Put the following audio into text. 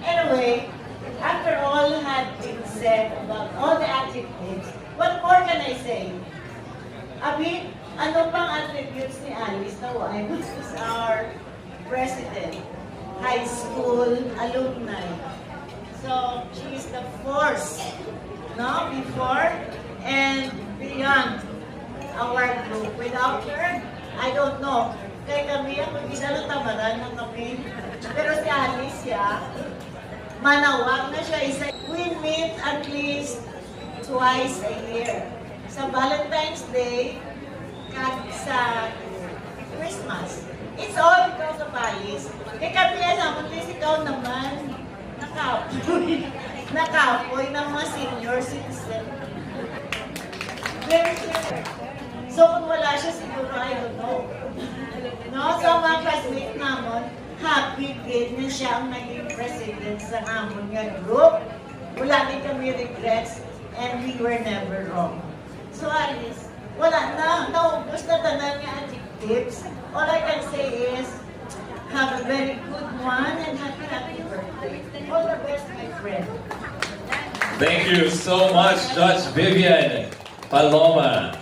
Anyway, after all had been said about all the adjectives, what more can I say? Abi, ano pang attributes ni Alice na wife is our president, high school alumni. So, she is the force, no, before and beyond our group. Without her, I don't know. Kaya kami, ako hindi na tamaran ng kami. Pero si Alice, manawag na siya. We meet at least twice a year. Sa Valentine's Day, at sa Christmas. It's all because of Alice. Kaya kami, alam mo, ikaw naman, nakapoy ng mga senior citizen. Very clear. So kung wala siya, siguro, I don't know. No? So mga classmates namon, happy din na siya ang naging president sa amon nga group. Wala din kami regrets and we were never wrong. So Alice, wala na. Naubos na tanan nga adjectives. All I can say is, have a very good one and happy birthday. All the best, my friend. Thank you so much, Judge Vivian Paloma.